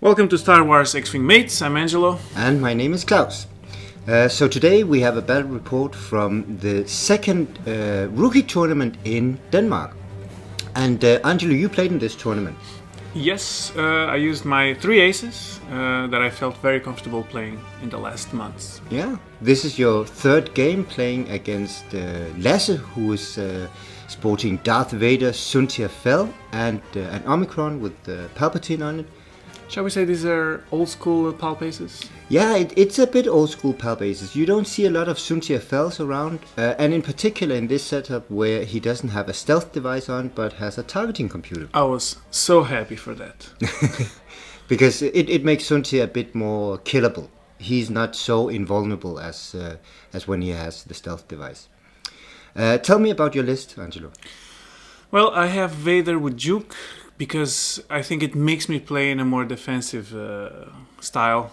Welcome to Star Wars X-Wing Mates, I'm Angelo. And my name is Klaus. So today we have a battle report from the second rookie tournament in Denmark. And Angelo, you played in this tournament. Yes, I used my 3 aces that I felt very comfortable playing in the last months. Yeah, this is your third game playing against Lasse, who is sporting Darth Vader, Soontir and an Omicron with Palpatine on it. Shall we say these are old school Palp aces? Yeah, it's a bit old school Palp aces. You don't see a lot of Soontir around, and in particular in this setup where he doesn't have a stealth device on but has a targeting computer. I was so happy for that. Because it makes Soontir a bit more killable. He's not so invulnerable as when he has the stealth device. Tell me about your list, Angelo. Well, I have Vader with Juke because I think it makes me play in a more defensive style.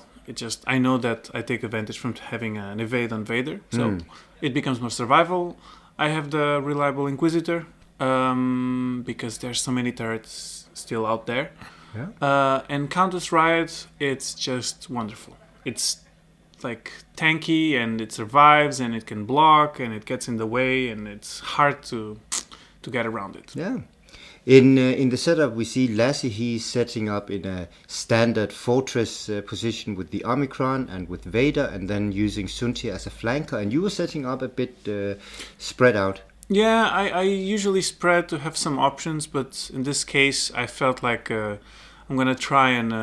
I know that I take advantage from having an evade on Vader, so it becomes more survival. I have the reliable Inquisitor because there's so many turrets still out there. Yeah. And Countess Riot, it's just wonderful. It's like tanky and it survives and it can block and it gets in the way and it's hard to get around it. Yeah. In the setup we see Lasse, he's setting up in a standard fortress position with the Omicron and with Vader, and then using Soontir as a flanker, and you were setting up a bit spread out. Yeah, I usually spread to have some options, but in this case I felt like I'm gonna try and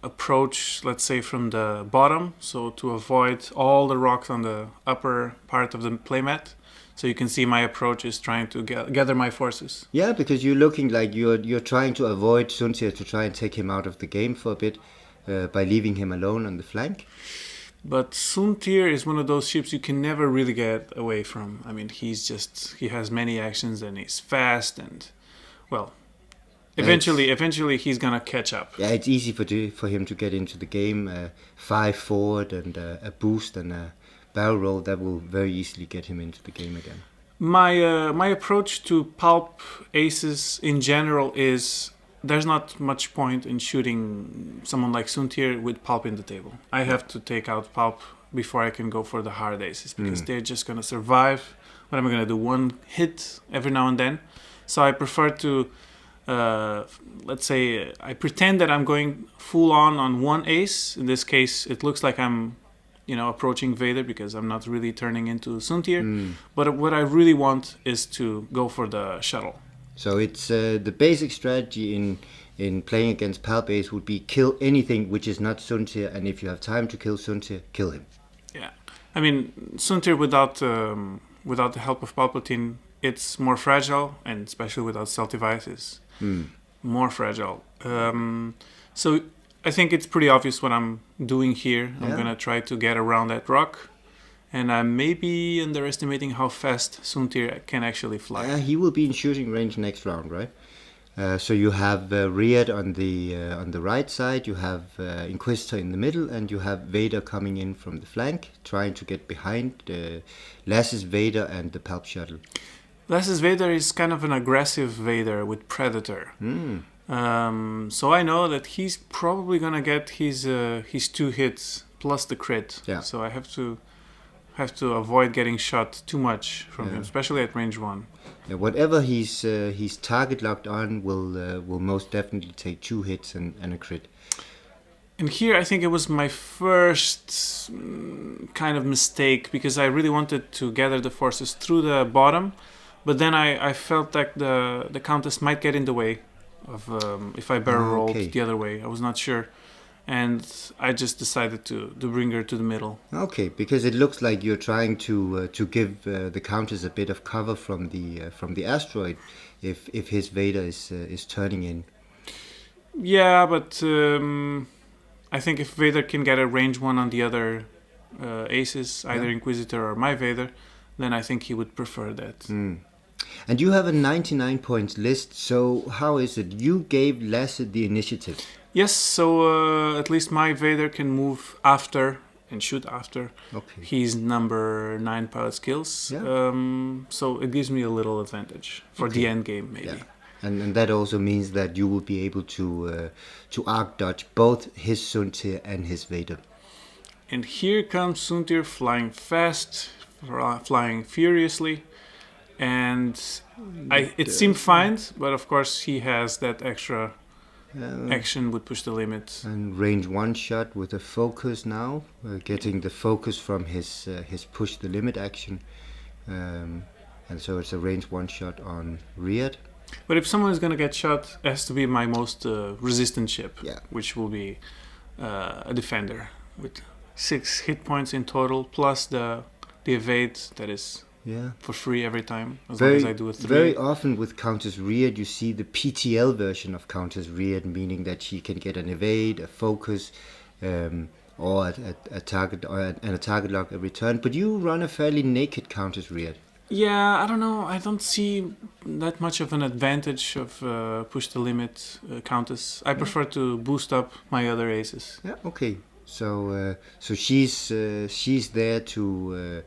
approach, let's say, from the bottom, so to avoid all the rocks on the upper part of the playmat. So you can see my approach is trying to gather my forces. Yeah, because you're looking like you're trying to avoid Soontir to try and take him out of the game for a bit by leaving him alone on the flank. But Soontir is one of those ships you can never really get away from. I mean, he has many actions and he's fast and, well, eventually he's gonna catch up. Yeah, it's easy for him to get into the game. 5 forward and a boost and a barrel roll that will very easily get him into the game again. My approach to Palp aces in general is there's not much point in shooting someone like Soontir with Palp in the table. I have to take out Palp before I can go for the hard aces because they're just gonna survive. What am I gonna do? One hit every now and then. So I prefer to let's say I pretend that I'm going full on one ace. In this case, it looks like I'm approaching Vader because I'm not really turning into Soontir. But what I really want is to go for the shuttle. So it's the basic strategy in playing against Palp Ace would be kill anything which is not Soontir, and if you have time to kill Soontir, kill him. Yeah, I mean Soontir without the help of Palpatine, it's more fragile, and especially without stealth devices, more fragile. So I think it's pretty obvious what I'm doing here. I'm going to try to get around that rock. And I may be underestimating how fast Soontir can actually fly. He will be in shooting range next round, right? So you have Riyadh on the right side, you have Inquisitor in the middle, and you have Vader coming in from the flank, trying to get behind Lasse's Vader and the Palp shuttle. Lasse's Vader is kind of an aggressive Vader with Predator. So I know that he's probably gonna get his 2 hits plus the crit. Yeah. So I have to avoid getting shot too much from him, especially at range 1. Yeah, whatever he's target locked on will most definitely take 2 hits and a crit. And here I think it was my first kind of mistake because I really wanted to gather the forces through the bottom, but then I felt like the Countess might get in the way of if I barrel rolled the other way. I was not sure, and I just decided to bring her to the middle. Okay, because it looks like you're trying to give the Countess a bit of cover from the asteroid if his Vader is turning in. Yeah, but I think if Vader can get a range 1 on the other aces, either Inquisitor or my Vader, then I think he would prefer that. And you have a 99 points list, so how is it? You gave Lasse the initiative. Yes, so at least my Vader can move after and shoot after. Okay. He's number 9 pilot skills, so it gives me a little advantage for the end game maybe. And that also means that you will be able to arc dodge both his Soontir and his Vader. And here comes Soontir flying fast, flying furiously, and it seemed fine, but of course he has that extra action would push the limit. And range 1 shot with a focus now, getting the focus from his push the limit action, and so it's a range 1 shot on Riyadh. But if someone is going to get shot, it has to be my most resistant ship, Yeah. which will be a defender with 6 hit points in total, plus the evade that is for free every time, as long as I do a 3. Very often with Countess Riyadh, you see the PTL version of Countess Riyadh, meaning that she can get an evade, a focus, or a target and a target lock every turn. But you run a fairly naked Countess Riyadh. Yeah, I don't know. I don't see that much of an advantage of push the limit Countess. I prefer to boost up my other aces. Yeah. Okay. So she's there to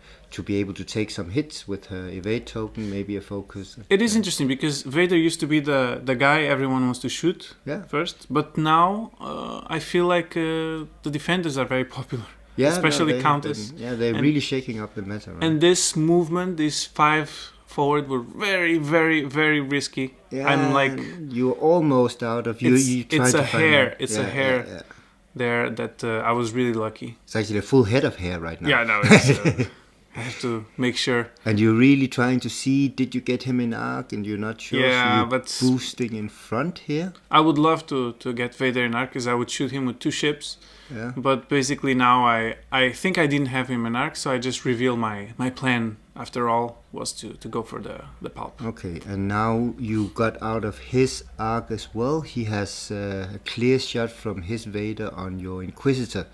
be able to take some hits with her evade token, maybe a focus. It is interesting because Vader used to be the guy everyone wants to shoot first, but now I feel like the defenders are very popular. Yeah, especially Countess. They're really shaking up the meta. Right? And this movement, these 5 forward, were very, very, very risky. Yeah, I'm like, you're almost out of you. It's a hair. It's a hair there that I was really lucky. It's actually a full head of hair right now. Yeah, no, it's, I have to make sure. And you're really trying to see, did you get him in arc, and you're not sure. Yeah, so but boosting in front here. I would love to get Vader in arc, because I would shoot him with 2 ships. Yeah. But basically now I think I didn't have him in arc, so I just revealed my plan. After all, was to go for the Palp. Okay, and now you got out of his arc as well. He has a clear shot from his Vader on your Inquisitor,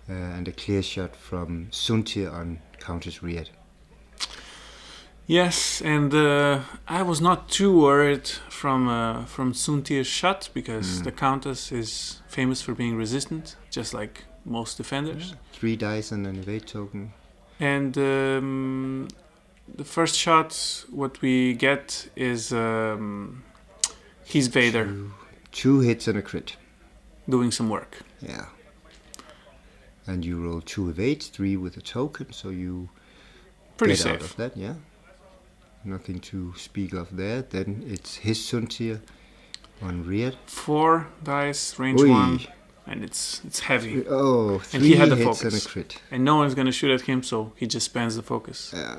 and a clear shot from Soontir on Countess Riyadh. Yes, and I was not too worried from Soontir's shot, because the Countess is famous for being resistant, just like most defenders. 3 dice and an evade token. And the first shot, what we get is he's Vader. 2 hits and a crit. Doing some work. Yeah. And you roll 2 evades, 3 with a token, so you pretty get safe out of that, yeah. Nothing to speak of there. Then it's his Soontir on Riyadh. 4 dice, range 1, and it's heavy. Oh, 3 and he had the hits focus. and a crit. And no one's gonna shoot at him, so he just spends the focus. Yeah.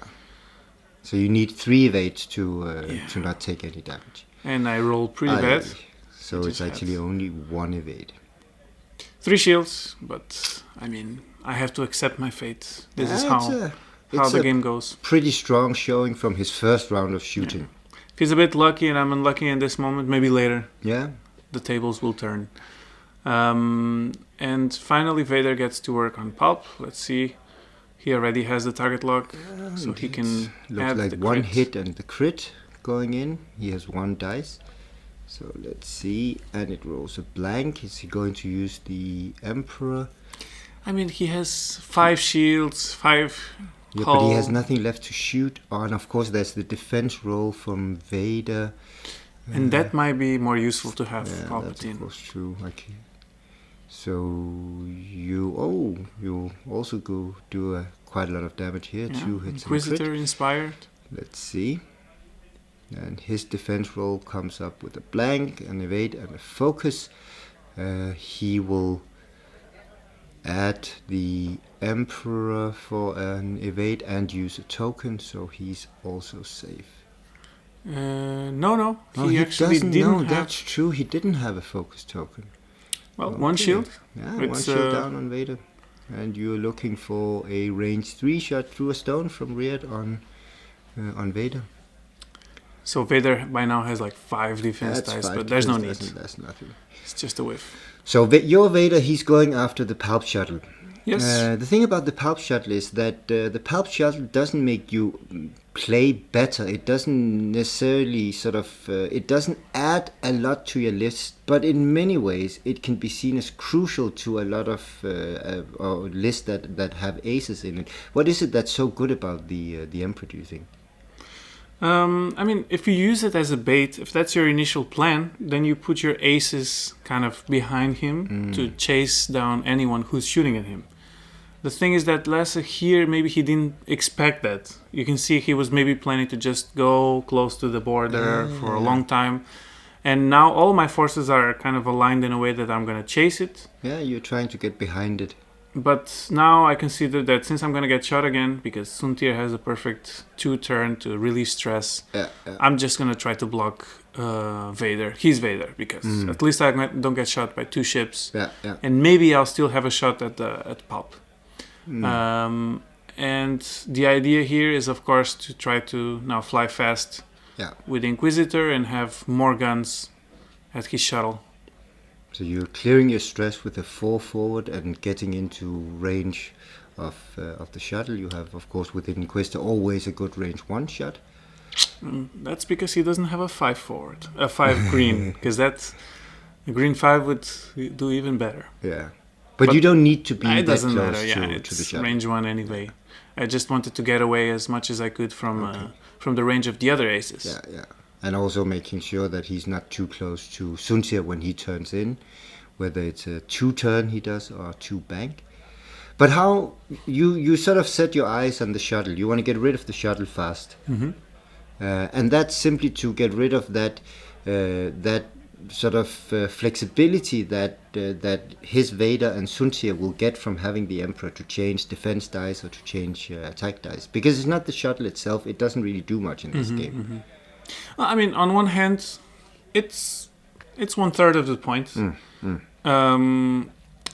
So you need 3 evades to not take any damage. And I rolled pretty bad. So it's actually only 1 evade. 3 shields, but I mean, I have to accept my fate. This is how the game goes. Pretty strong showing from his first round of shooting. Yeah. If he's a bit lucky and I'm unlucky in this moment, maybe later. Yeah. The tables will turn. And finally Vader gets to work on Palp. Let's see. He already has the target lock, so he can add like the 1 crit. hit and the crit going in. He has 1 dice. So let's see. And it rolls a blank. Is he going to use the Emperor? I mean, he has 5 shields, 5 Yeah, hull. but he has nothing left to shoot on. Of course, there's the defense roll from Vader. And that might be more useful to have That's of Palpatine. course true. Okay. So you also go do quite a lot of damage here. Yeah. 2 hits and Inquisitor crit. inspired. Let's see. And his defense roll comes up with a blank, an evade, and a focus. He will add the Emperor for an evade and use a token, so he's also safe. No. Oh, He actually doesn't. didn't No, have. that's true. He didn't have a focus token. Well, 1 shield. Yeah, It's, 1 shield down on Vader. And you're looking for a range 3 shot through a stone from Riyadh on Vader. So Vader by now has like 5 defense That's dice, 5 but there's no need. defense, That's nothing. It's just a whiff. So your Vader, he's going after the Palp shuttle. Yes. The thing about the Palp shuttle is that the Palp shuttle doesn't make you play better. It doesn't necessarily it doesn't add a lot to your list, but in many ways it can be seen as crucial to a lot of lists that have aces in it. What is it that's so good about the Emperor, do you think? I mean, if you use it as a bait, if that's your initial plan, then you put your aces kind of behind him to chase down anyone who's shooting at him. The thing is that Lasse here, maybe he didn't expect that. You can see he was maybe planning to just go close to the border for a long time. And now all my forces are kind of aligned in a way that I'm going to chase it. Yeah, you're trying to get behind it. But now I consider that since I'm going to get shot again, because Soontir has a perfect 2-turn to release stress, I'm just going to try to block Vader. He's Vader, because at least I don't get shot by 2 ships. And maybe I'll still have a shot at Palp. And the idea here is, of course, to try to now fly fast with the Inquisitor and have more guns at his shuttle. So you're clearing your stress with a 4 forward and getting into range of the shuttle. You have, of course, with the Inquisitor always a good range 1 shot. That's because he doesn't have a 5 forward, a 5 green, because that's a green 5 would do even better. Yeah, but you don't need to be that close matter. To the shuttle. Range 1 anyway. I just wanted to get away as much as I could from the range of the other aces. Yeah. And also making sure that he's not too close to Soontir when he turns in, whether it's a 2-turn he does or 2 bank. But how you sort of set your eyes on the shuttle. You want to get rid of the shuttle fast, and that's simply to get rid of that sort of flexibility that his Vader and Soontir will get from having the Emperor to change defense dice or to change attack dice, because it's not the shuttle itself. It doesn't really do much in this game. Well, I mean, on one hand, it's 1/3 of the point.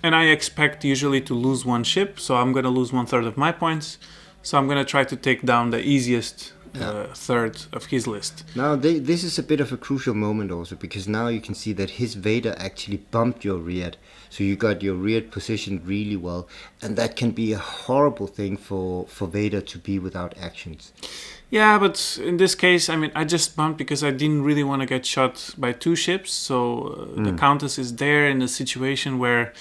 And I expect usually to lose 1 ship, so I'm going to lose 1/3 of my points. So I'm going to try to take down the easiest third of his list. Now, this is a bit of a crucial moment also, because now you can see that his Vader actually bumped your rear. So you got your rear positioned really well, and that can be a horrible thing for Vader to be without actions. Yeah, but in this case, I mean, I just bumped because I didn't really want to get shot by 2 ships. So the Countess is there in a situation where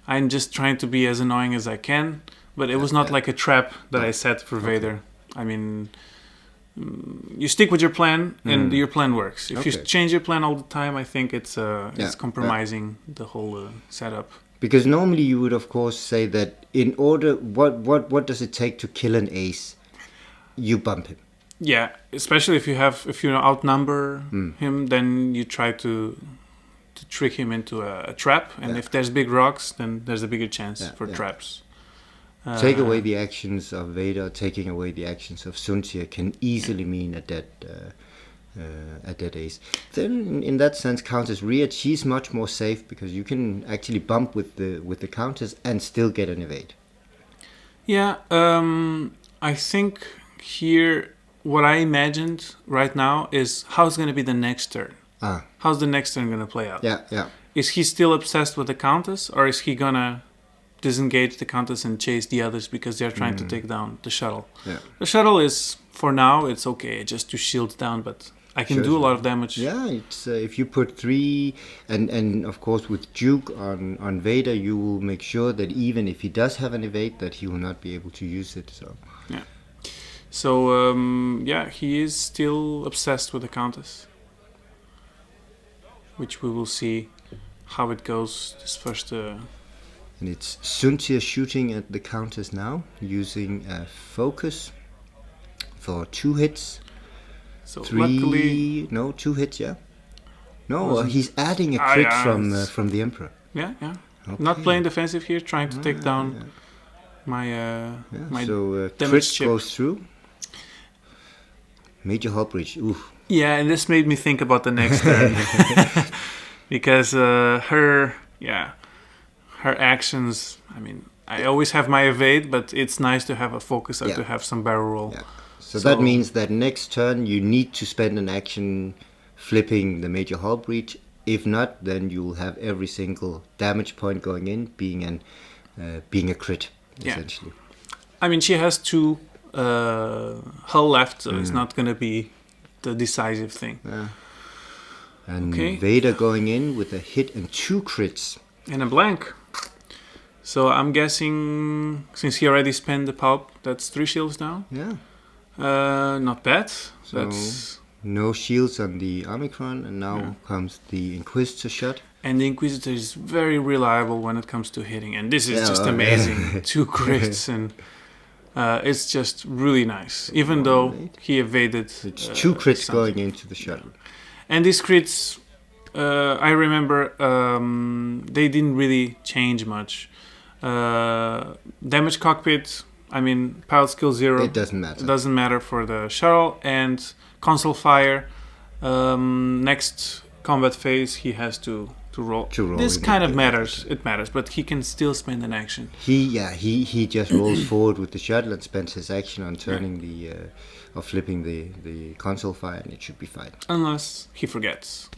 I'm just trying to be as annoying as I can. But it was not like a trap that I set for Vader. I mean, you stick with your plan, and your plan works. If you change your plan all the time, I think it's compromising the whole setup. Because normally you would, of course, say that in order, what does it take to kill an ace? You bump him. Yeah, especially if you outnumber him, then you try to trick him into a trap, and if there's big rocks, then there's a bigger chance for traps. Take away the actions of Vader, taking away the actions of Soontir can easily mean a dead ace. Then, in that sense, Countess rear, she's much more safe, because you can actually bump with the Countess and still get an evade. Yeah, I think here what I imagined right now is how's going to be the next turn. How's the next turn going to play out? Yeah. Is he still obsessed with the Countess, or is he going to disengage the Countess and chase the others because they're trying to take down the shuttle? The shuttle is, for now, it's okay just to shield down, but I can do a lot of damage. Yeah, it's if you put 3, and of course with Duke on Vader, you will make sure that even if he does have an evade, that he will not be able to use it. So he is still obsessed with the Countess, which we will see how it goes this first. And it's Soontir shooting at the Countess now, using a focus for 2 hits. So 2 hits, yeah. No, he's adding a crit from the Emperor. Yeah. Okay. Not playing defensive here, trying to take down my so damage crit chip. Goes through. Major hull breach. Ooh. Yeah, and this made me think about the next turn. Because her actions, I mean, I always have my evade, but it's nice to have a focus to have some barrel roll. Yeah. So that means that next turn you need to spend an action flipping the major hull breach. If not, then you'll have every single damage point going in being a crit, essentially. I mean, she has 2 hull left, so it's not going to be the decisive thing. Yeah. And Vader going in with a hit and 2 crits. And a blank. So I'm guessing, since he already spent the pulp, that's 3 shields now. Yeah. Not bad. So That's no shields on the Omicron, and now comes the Inquisitor shot. and the Inquisitor is very reliable when it comes to hitting, and this is just Yeah. amazing. 2 crits, and it's just really nice. Even though he evaded, It's 2 crits something. going into the shuttle. And these crits, I remember, they didn't really change much. Damage cockpit. I mean, pilot skill 0. It doesn't matter. It doesn't matter for the shuttle, and console fire. Next combat phase, he has to roll. This in kind it, of matters. It matters, but he can still spend an action. He just rolls forward with the shuttle and spends his action on turning or flipping the console fire, and it should be fine. Unless he forgets,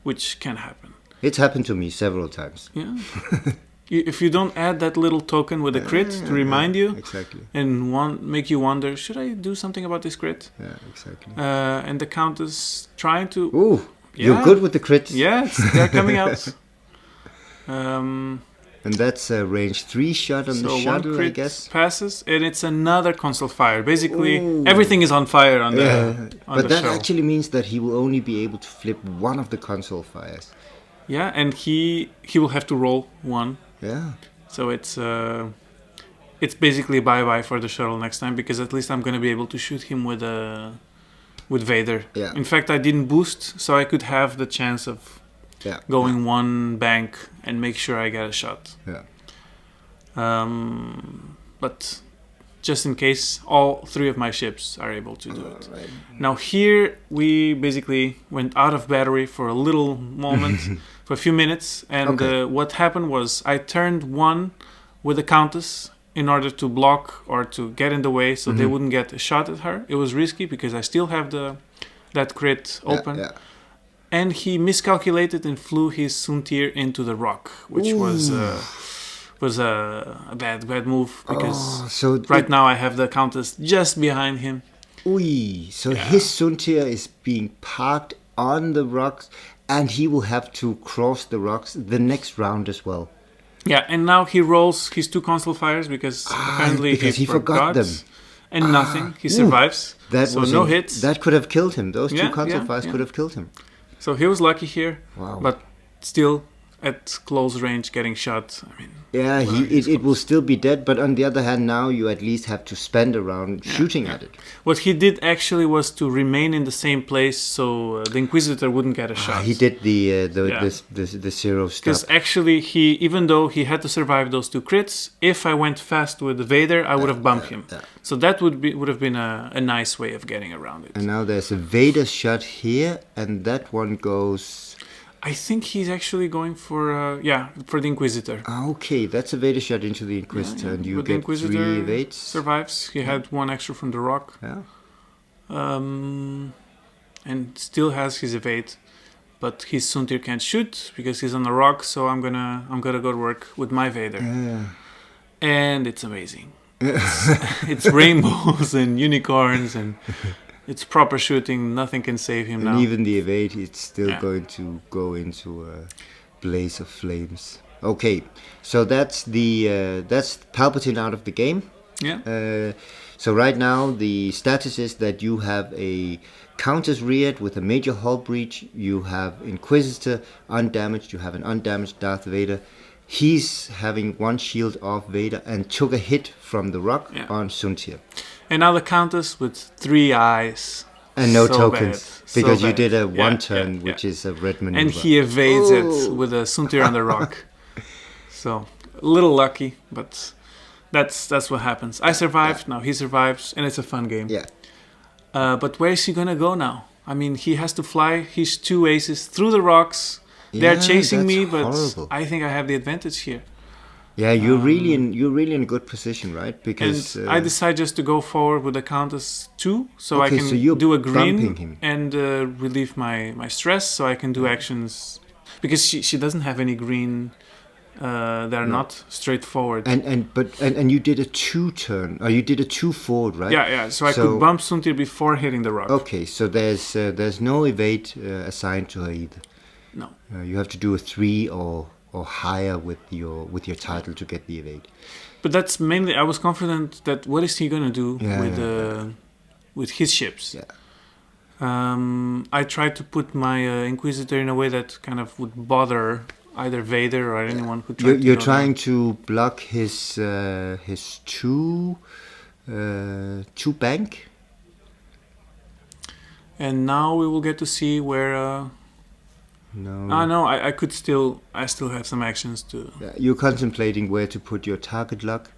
which can happen. It's happened to me several times. Yeah. If you don't add that little token with a crit to remind you, Exactly. and make you wonder, should I do something about this crit? Yeah, exactly. And the Countess trying to... Ooh, you're good with the crits. Yeah, they're coming out. And that's a range 3 shot on the So one shuttle, I crit guess. passes, and it's another console fire. Basically, everything is on fire on the But that shell. actually means that he will only be able to flip one of the console fires. Yeah, and he will have to roll 1. Yeah. So it's basically bye-bye for the shuttle next time, because at least I'm going to be able to shoot him with Vader. Yeah. In fact, I didn't boost, so I could have the chance of going 1 bank and make sure I get a shot. Yeah. But just in case, all 3 of my ships are able to do it. Right. Now here, we basically went out of battery for a little moment, for a few minutes, and what happened was I turned 1 with the Countess in order to block or to get in the way so they wouldn't get a shot at her. It was risky because I still have that crit open. Yeah. And he miscalculated and flew his Soontir into the rock, which was a bad move, because right now I have the Countess just behind him. So his Soontir is being parked on the rocks, and he will have to cross the rocks the next round as well. Yeah, and now he rolls his 2 console fires because apparently he forgot them. And nothing. He survives. So no hits. That could have killed him. Those 2 console fires could have killed him. So he was lucky here. Wow. But still at close range getting shot. I mean, it will still be dead, but on the other hand, now you at least have to spend a round shooting at it. What he did actually was to remain in the same place so the Inquisitor wouldn't get a shot. He did the 0 stop. Because actually, even though he had to survive those 2 crits, if I went fast with the Vader, I would have bumped him. So that would have been a nice way of getting around it. And now there's a Vader shot here, and that one goes... I think he's actually going for the Inquisitor. Okay, that's a Vader shot into the Inquisitor, and you But get the Inquisitor 3 evades. survives. He had 1 extra from the rock. Yeah. And still has his evade, but his Soontir can't shoot because he's on the rock. So I'm gonna go to work with my Vader, and it's amazing. It's rainbows and unicorns, and it's proper shooting. Nothing can save him now. And even the evade, it's still going to go into a blaze of flames. Okay, so that's Palpatine out of the game. Yeah. So right now the status is that you have a Countess reared with a major hull breach. You have Inquisitor undamaged. You have an undamaged Darth Vader. He's having 1 shield off Vader and took a hit from the rock on Soontir. And now the Countess with 3 eyes. And no So tokens. bad. Because So you bad. did a Yeah, 1 turn, yeah, which is a red maneuver. And he evades it with a Soontir on the rock. So, a little lucky, but that's what happens. I survived, now he survives, and it's a fun game. Yeah. But where is he gonna go now? I mean, he has to fly his 2 aces through the rocks. They're chasing me, but horrible. I think I have the advantage here. Yeah, you're really in a good position, right? Because And I decide just to go forward with the Countess 2, so I can so you're do a bumping green him. and relieve my stress, so I can do actions. Because she doesn't have any green that are not straightforward. And you did a 2 turn, or you did a 2 forward, right? Yeah. So I could bump Soontir before hitting the rock. Okay, so there's no evade assigned to her either. No. You have to do a 3 or higher with your title to get the evade. But that's mainly, I was confident that what is he gonna do with his ships. Yeah. I tried to put my Inquisitor in a way that kind of would bother either Vader or anyone who tried You're to go trying there. to block his two bank. And now we will get to see where. No. I still have some actions to. You're contemplating where to put your target lock.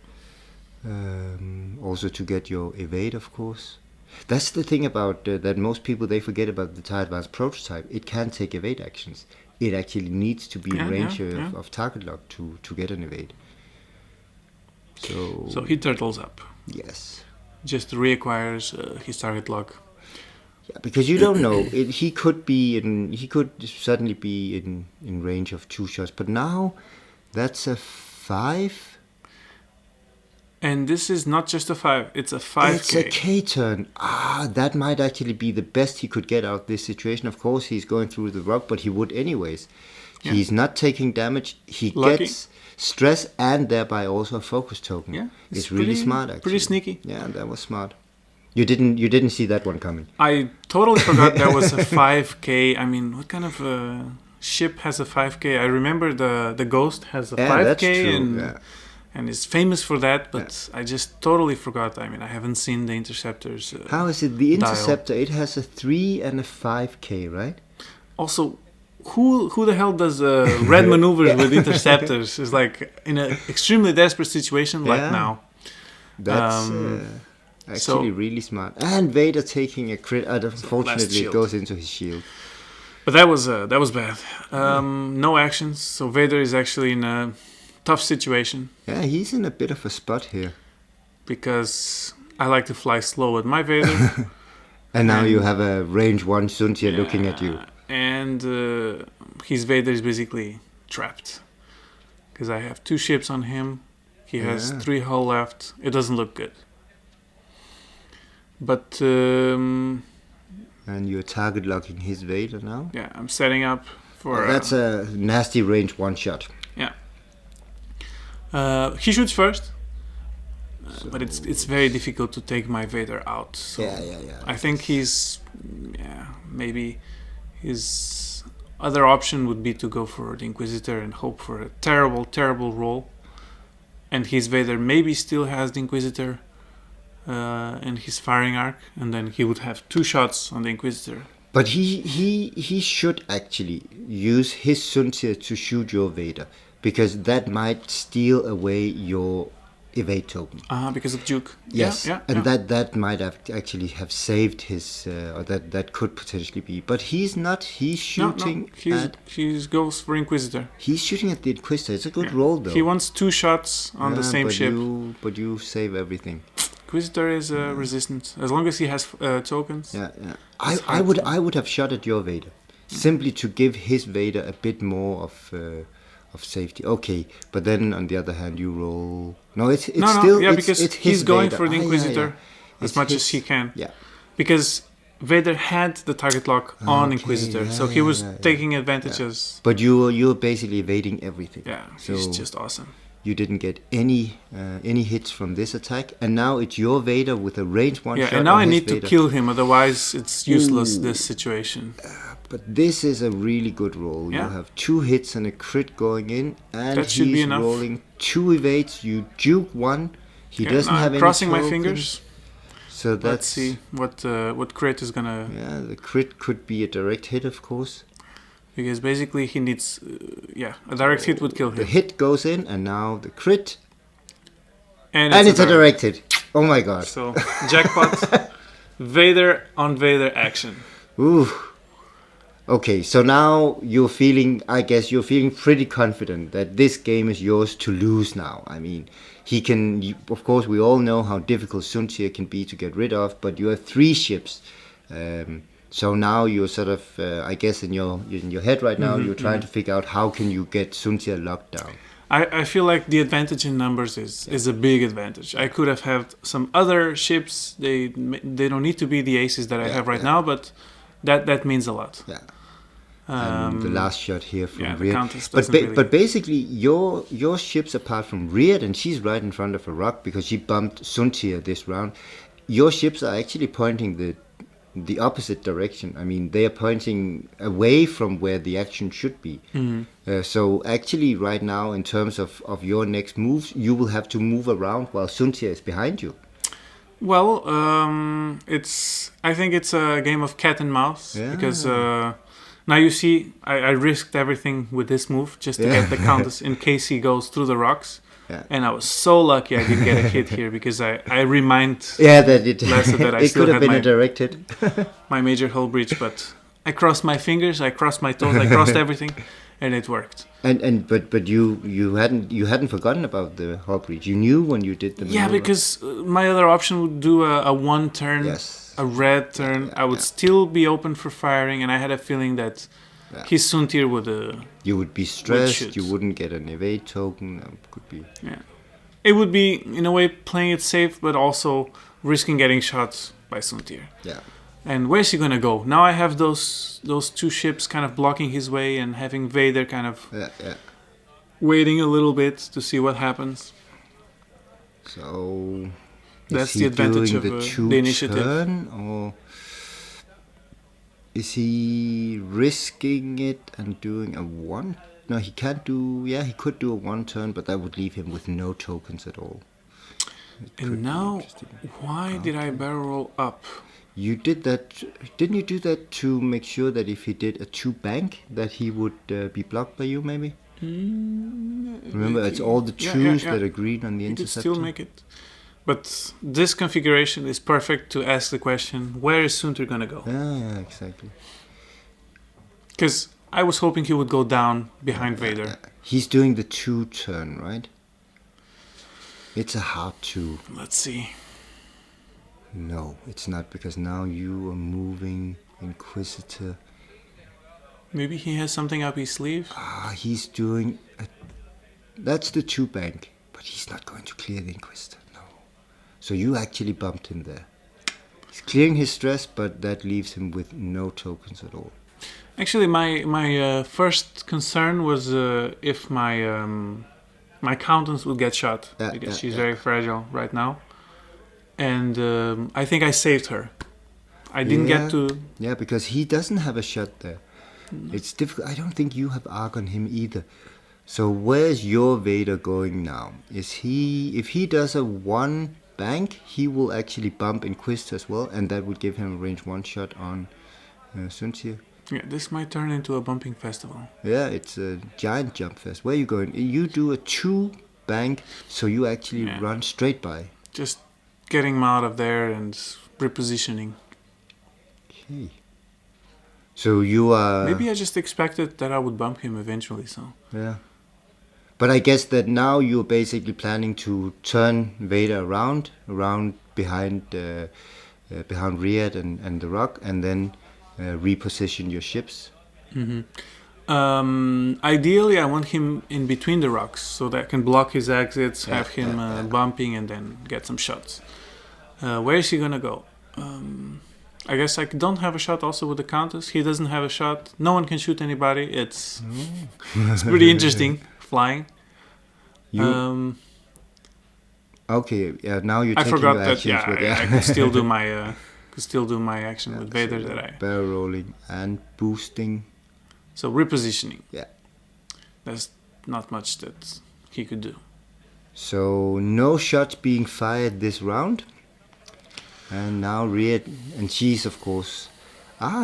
Also to get your evade, of course. That's the thing about that most people they forget about the TIE Advanced prototype. It can take evade actions. It actually needs to be in range of target lock to get an evade. So he turtles up. Yes. Just reacquires his target lock. Yeah, because you don't know. He could suddenly be in range of 2 shots, but now that's a 5. And this is not just a 5; it's a 5K. It's a K turn. That might actually be the best he could get out of this situation. Of course, he's going through the rock, but he would anyways. Yeah. He's not taking damage. He gets stress and thereby also a focus token. Yeah, it's really smart. Actually, pretty sneaky. Yeah, that was smart. You didn't see that one coming. I totally forgot there was a 5K. I mean, what kind of ship has a 5K? I remember the Ghost has a 5K. That's true. And is famous for that, but I just totally forgot. I mean, I haven't seen the Interceptor's How is it? The Interceptor, dial. it has a 3 and a 5K, right? Also, who the hell does red maneuvers with Interceptors? Is like in an extremely desperate situation like now. That's actually really smart. And Vader taking a crit. Unfortunately, it goes into his shield. But that was bad. No actions. So Vader is actually in a tough situation. Yeah, he's in a bit of a spot here. Because I like to fly slow with my Vader. And now you have a range 1 Soontir looking at you. And his Vader is basically trapped. Because I have 2 ships on him. He has 3 hull left. It doesn't look good. But... and you're target locking his Vader now? Yeah, I'm setting up for... that's a nasty range 1 shot. Yeah. He shoots first. But it's very difficult to take my Vader out. So yeah. I think maybe his other option would be to go for the Inquisitor and hope for a terrible, terrible roll. And his Vader maybe still has the Inquisitor and his firing arc, and then he would have 2 shots on the Inquisitor. But he should actually use his Soontir to shoot your Vader, because that might steal away your evade token. Because of Duke. Yes, that might have saved his, or that could potentially be. But he's not. He's shooting. He goes for Inquisitor. He's shooting at the Inquisitor. It's a good roll, though. He wants 2 shots on the same ship. But you save everything. Inquisitor is resistant as long as he has tokens. Yeah. I would have shot at your Vader simply to give his Vader a bit more of safety. Okay, but then on the other hand, you roll. No, it's still because he's going for the Inquisitor as much as he can. Yeah, because Vader had the target lock on Inquisitor, so he was taking advantages. But you're basically evading everything. Yeah, so he's just awesome. You didn't get any hits from this attack, and now it's your Vader with a range 1 shot. Yeah, and now I need to kill him, otherwise it's useless. This situation. But this is a really good roll. Yeah. You have 2 hits and a crit going in, and that should be enough. Rolling 2 evades. You Duke 1. He doesn't have any. Crossing my fingers. So let's see what crit is gonna. Yeah, the crit could be a direct hit, of course. Because basically he needs, a direct hit would kill him. The hit goes in, and now the crit. And it's a direct hit. Oh my god. So, jackpot. Vader on Vader action. Ooh. Okay, so now you're feeling pretty confident that this game is yours to lose now. I mean, of course, we all know how difficult Soontir can be to get rid of, but you have 3 ships. So now you're sort of, I guess, in your head right now, you're trying to figure out how can you get Soontir locked down. I feel like the advantage in numbers is a big advantage. I could have had some other ships. They don't need to be the aces that I have right now, but that means a lot. Yeah. And the last shot here from the Riad. Countess But basically, your ships apart from Riad, and she's right in front of a rock because she bumped Soontir this round. your ships are actually pointing the opposite direction. I mean, they are pointing away from where the action should be. So actually, right now, in terms of your next moves, you will have to move around while Soontir is behind you. Well, I think it's a game of cat and mouse Yeah. because now you see I risked everything with this move just to get the Countess in case he goes through the rocks. Yeah. And I was so lucky I didn't get a hit here because I remind that it Lester that I it still could have had been a direct hit. my major hull breach, but I crossed my fingers, I crossed my toes, I crossed everything, and it worked. But you hadn't forgotten about the hull breach. You knew when you did the maneuver. Yeah, because my other option would do a one turn, Yes. a red turn. I would still be open for firing, and I had a feeling that his Soontir would. You would be stressed. shoot. You wouldn't get an evade token. Could be. Yeah, it would be in a way playing it safe, but also risking getting shot by Soontir. Yeah. And where's he gonna go? Now I have those two ships kind of blocking his way, and having Vader kind of waiting a little bit to see what happens. So that's the advantage of the initiative. Turn, or is he risking it and doing a one? No, he can't do. Yeah, he could do a one turn, but that would leave him with no tokens at all. And now, why did I barrel roll up? You did that, didn't you do that to make sure that if he did a 2 bank, that he would be blocked by you, maybe? Remember, it's all the 2s that are green on the interceptor. You could still make it. But this configuration is perfect to ask the question, where is Soontir going to go? Yeah, exactly. Because I was hoping he would go down behind Vader. He's doing the 2 turn, right? It's a hard 2. Let's see. No, it's not, because now you are moving Inquisitor. Maybe he has something up his sleeve? He's doing... That's the 2 bank, but he's not going to clear the Inquisitor, no. So you actually bumped him there. He's clearing his stress, but that leaves him with no tokens at all. Actually, my first concern was if my Countess would get shot, because she's very fragile right now. And I think I saved her. I didn't get to... Yeah, because he doesn't have a shot there. It's difficult. I don't think you have arc on him either. So where's your Vader going now? If he does a 1 bank, he will actually bump Inquisitor as well, and that would give him a range 1 shot on Soontir. Yeah, this might turn into a bumping festival. Yeah, it's a giant jump fest. Where are you going? You do a 2 bank, so you actually run straight by. Just getting him out of there and repositioning. Okay. So you are... Maybe I just expected that I would bump him eventually, so... Yeah. But I guess that now you're basically planning to turn Vader around behind Riyadh and the rock, and then reposition your ships. Mm-hmm. Ideally, I want him in between the rocks so that I can block his exits, have him bumping, and then get some shots. Where is he gonna go? I guess I don't have a shot also with the Countess. He doesn't have a shot. No one can shoot anybody. It's pretty interesting flying. Okay, yeah. Now you're I taking forgot your that. actions with I could still do my action with Vader that I barrel rolling and boosting. So repositioning. Yeah. There's not much that he could do. So no shots being fired this round. And now Riyadh, and she's of course...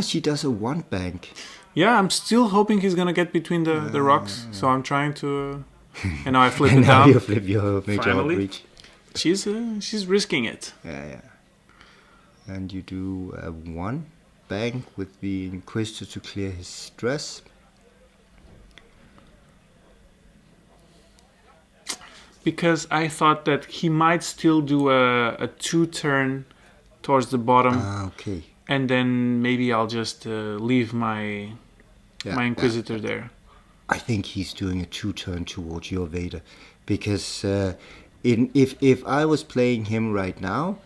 she does a 1 bank. Yeah, I'm still hoping he's gonna get between the rocks. So I'm trying to... and now I flip and it now down. You flip your major outreach. She's risking it. Yeah. And you do a 1 bank with the Inquisitor to clear his stress. Because I thought that he might still do a 2 turn towards the bottom. Okay. And then maybe I'll just leave my Inquisitor there. I think he's doing a 2 turn towards your Vader. Because if I was playing him right now,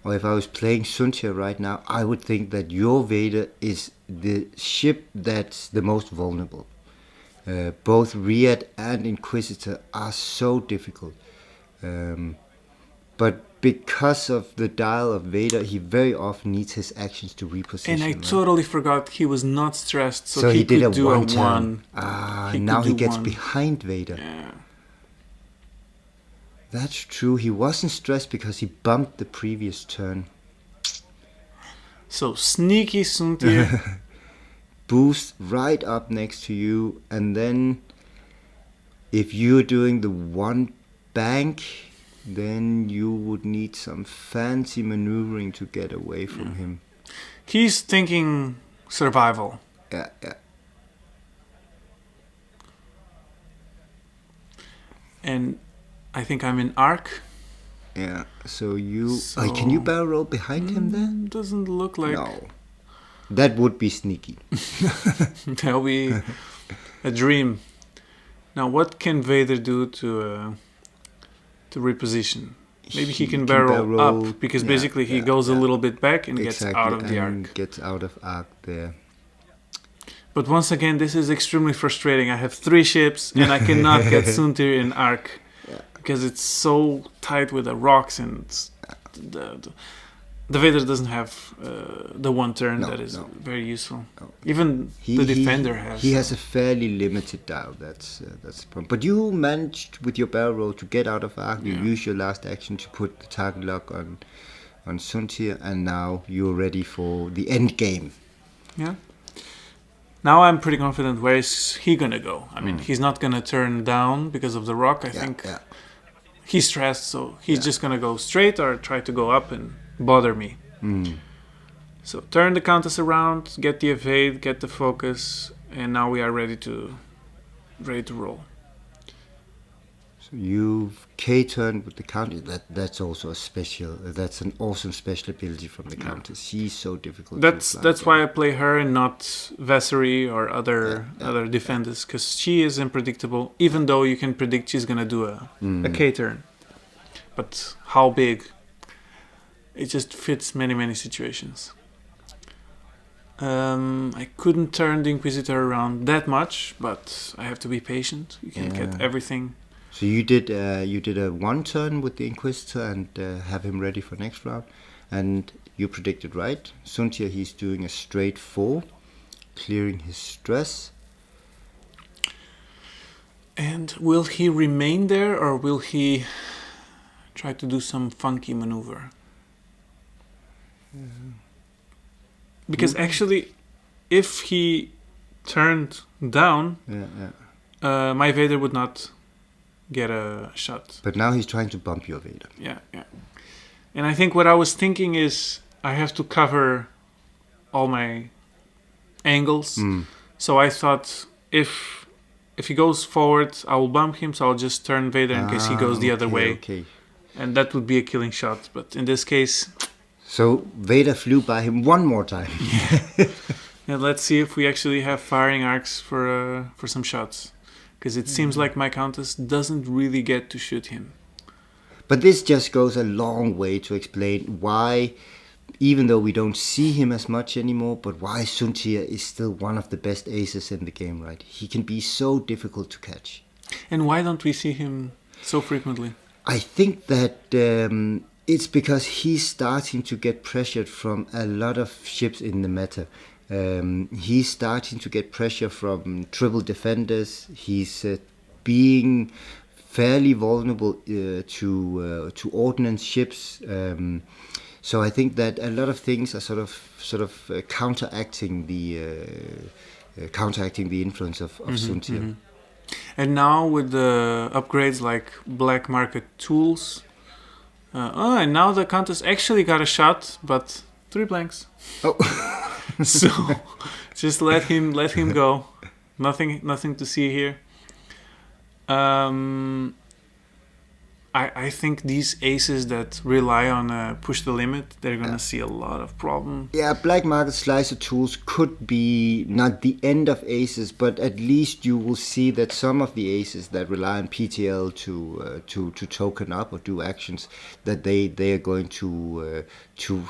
or if I was playing Soontir right now, I would think that your Vader is the ship that's the most vulnerable. Both Riyadh and Inquisitor are so difficult. But because of the dial of Vader, he very often needs his actions to reposition. And I right? totally forgot he was not stressed, so he did could a do one a turn. one. Now he gets one. behind Vader. Yeah. That's true. He wasn't stressed because he bumped the previous turn. So sneaky Soontir. Boost right up next to you, and then if you're doing the one bank, then you would need some fancy maneuvering to get away from him. He's thinking survival. Yeah. And I think I'm in arc. Yeah, so you... can you barrel roll behind him there? Doesn't look like... No. That would be sneaky. That'll be a dream. Now, what can Vader do to reposition? Maybe he can barrel up, because basically he goes a little bit back and gets out of the arc. Gets out of arc there. But once again, this is extremely frustrating. I have 3 ships and I cannot get Soontir in arc because it's so tight with the rocks, and the Vader doesn't have the one turn that is very useful. No. Even the defender has. He has a fairly limited dial. That's the problem. But you managed with your barrel roll to get out of arc. You use your last action to put the target lock on Soontir, and now you're ready for the end game. Yeah. Now I'm pretty confident. Where is he gonna go? I mean, he's not gonna turn down because of the rock. I think he's stressed, so he's just gonna go straight or try to go up and bother me. So turn the Countess around, get the evade, get the focus, and now we are ready to roll. So you've K-turned with the Countess. That's also that's an awesome special ability from the Countess. She's so difficult. That's why I play her and not Vessery or other defenders, because she is unpredictable. Even though you can predict she's gonna do a K-turn, but how big? It just fits many situations. I couldn't turn the Inquisitor around that much, but I have to be patient. You can't get everything. So you did a one turn with the Inquisitor and have him ready for next round, and you predicted right. Soontir, he's doing a straight 4, clearing his stress. And will he remain there, or will he try to do some funky maneuver? Because actually, if he turned down, my Vader would not get a shot. But now he's trying to bump your Vader. Yeah. And I think what I was thinking is I have to cover all my angles. So I thought if he goes forward, I will bump him, so I'll just turn Vader in case he goes the other way. Okay. And that would be a killing shot. But in this case... So Vader flew by him one more time. Yeah, let's see if we actually have firing arcs for some shots. Because it seems like my Countess doesn't really get to shoot him. But this just goes a long way to explain why, even though we don't see him as much anymore, but why Soontir is still one of the best aces in the game, right? He can be so difficult to catch. And why don't we see him so frequently? I think that it's because he's starting to get pressured from a lot of ships in the meta. He's starting to get pressure from triple defenders. He's being fairly vulnerable to ordnance ships. So I think that a lot of things are sort of counteracting the influence of Soontir. And now with the upgrades like black market tools, and now the Countess actually got a shot, but 3 blanks. Oh. So just let him go. Nothing to see here. I think these aces that rely on push the limit, they're gonna see a lot of problem. Yeah, black market slicer tools could be not the end of aces, but at least you will see that some of the aces that rely on PTL to token up or do actions, that they are going to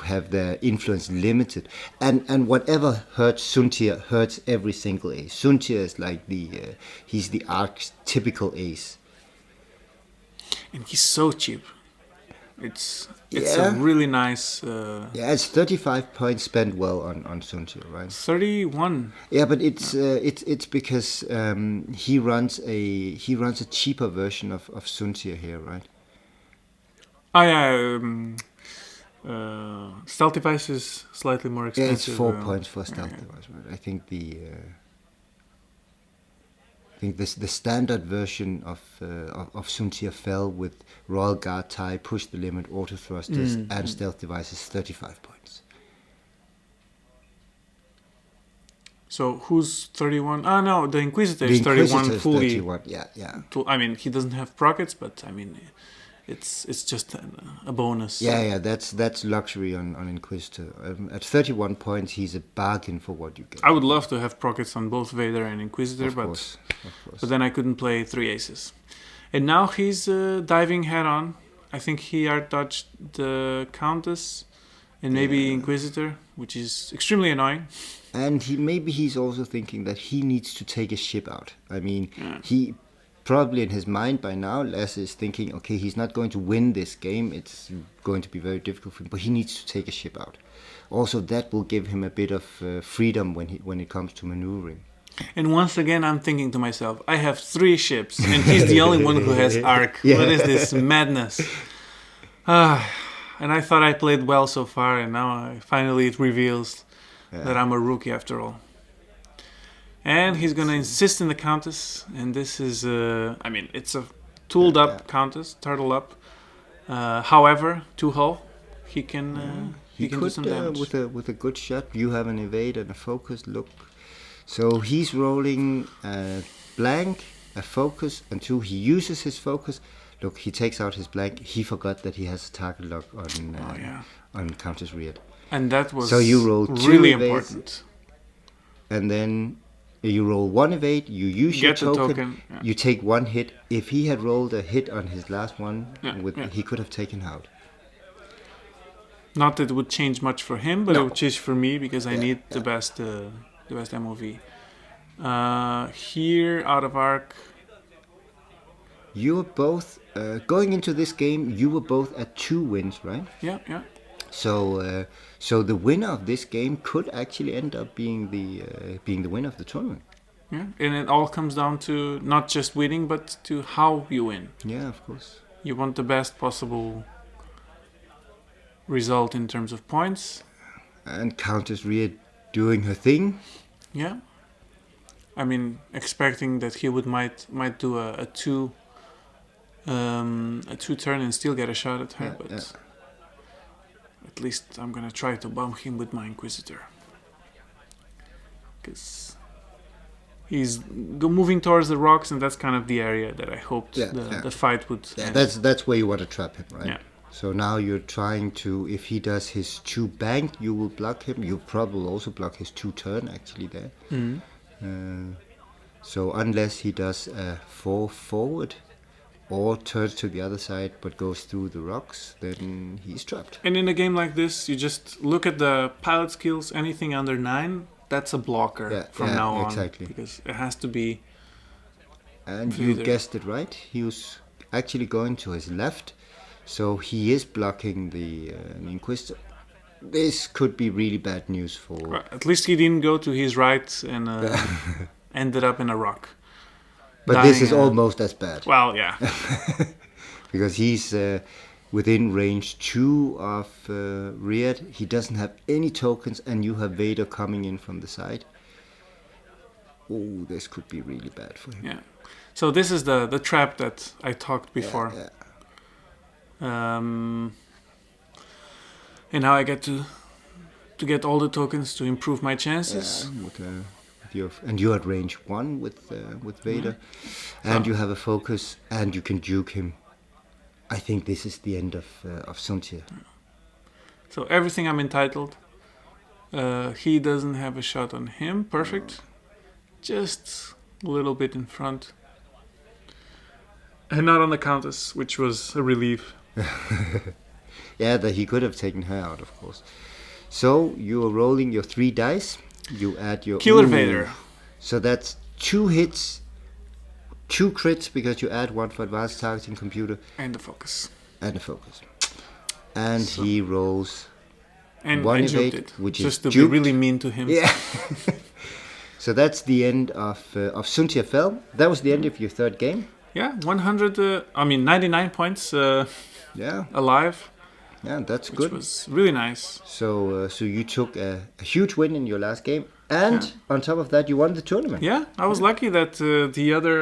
have their influence limited. And whatever hurts Soontir hurts every single ace. Soontir is like he's the archetypical ace. And he's so cheap. It's Yeah. a really nice. Yeah, it's 35 points spent well on Soontir, right? 31. Yeah, but it's because he runs a cheaper version of Soontir here, right? Oh yeah. Stealth device is slightly more Yeah, it's expensive. 4 points for stealth yeah. device, right? I think the standard version of Soontir fell with Royal Guard tie, push the limit, auto thrusters, and stealth device is 35 points. So who's 31? Ah no, the Inquisitor The is 31 Inquisitor is fully. 31. Yeah. I mean, he doesn't have prockets, but I mean, it's just a bonus. Yeah. That's luxury on Inquisitor. At 31 points, he's a bargain for what you get. I would love to have prockets on both Vader and Inquisitor, Of course. but then I couldn't play 3 aces. And now he's diving head on. I think he out-dodged the Countess and maybe Inquisitor, which is extremely annoying. And he's also thinking that he needs to take a ship out. I mean, he probably in his mind by now, Les is thinking, okay, he's not going to win this game. It's going to be very difficult for him, but he needs to take a ship out. Also, that will give him a bit of freedom when it comes to maneuvering. And once again, I'm thinking to myself, I have 3 ships, and he's the only one who has arc. Yeah. What is this madness? And I thought I played well so far, and now finally it reveals that I'm a rookie after all. And he's going to insist in the Countess, and this is, I mean, it's a tooled up Countess, turtle up. However, 2-hull, he can do some damage. With a good shot. You have an evade and a focus. Look, so he's rolling a blank, a focus, and 2. He uses his focus. Look, he takes out his blank. He forgot that he has a target lock on Countess Reared. And that was so you roll 2 really evades, important. And then you roll 1 evade. You use your token. Yeah. You take 1 hit. If he had rolled a hit on his last one, he could have taken out. Not that it would change much for him, but it would change for me because I need the best MOV. Here, out of arc. You were both going into this game. You were both at 2 wins, right? Yeah. So the winner of this game could actually end up being the winner of the tournament. Yeah, and it all comes down to not just winning, but to how you win. Yeah, of course. You want the best possible result in terms of points. And Countess Rhea doing her thing. Yeah. I mean, expecting that he might do a 2 turn and still get a shot at her, but at least I'm gonna try to bump him with my Inquisitor, because he's moving towards the rocks, and that's kind of the area that I hoped the fight would end. That's where you want to trap him, right? Yeah. So now you're trying to, if he does his 2 bank, you will block him. You probably will also block his 2 turn actually there. So unless he does a 4 forward or turns to the other side but goes through the rocks, then he's trapped. And in a game like this, you just look at the pilot skills. Anything under 9, that's a blocker from now on. Exactly. Because it has to be. And Vader. you guessed it right. He was actually going to his left, so he is blocking the Inquisitor. This could be really bad news for. At least he didn't go to his right and ended up in a rock. But dying, this is almost as bad. Well, yeah. Because he's within range 2 of Riyadh. He doesn't have any tokens, and you have Vader coming in from the side. Oh, this could be really bad for him. Yeah. So this is the trap that I talked before. Yeah. And now I get to get all the tokens to improve my chances. Yeah, and you're at range 1 with Vader, and you have a focus, and you can juke him. I think this is the end of Soontir. So everything I'm entitled. He doesn't have a shot on him. Perfect. Just a little bit in front. And not on the Countess, which was a relief. Yeah, that he could have taken her out, of course. So you are rolling your 3 dice. You add your Killer Vader. So that's 2 hits, 2 crits because you add 1 for advanced targeting computer. And the focus. And the focus. And he rolls and one juked evade, it, which just is to be juked. really mean to him. Yeah. So that's the end of Soontir fell. That was the end of your third game. Yeah, 99 points Yeah, alive, yeah, that's which good. was really nice. So you took a huge win in your last game, and Yeah. on top of that, you won the tournament. Yeah, I was lucky that the other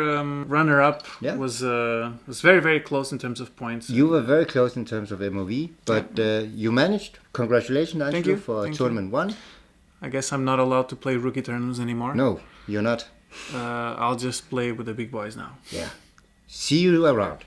runner-up Yeah. was very, very close in terms of points. You were very close in terms of MOV, but you managed. Congratulations, Angelo, you. for Thank you. tournament 1. I guess I'm not allowed to play rookie tournaments anymore. No, you're not. I'll just play with the big boys now. Yeah. See you around.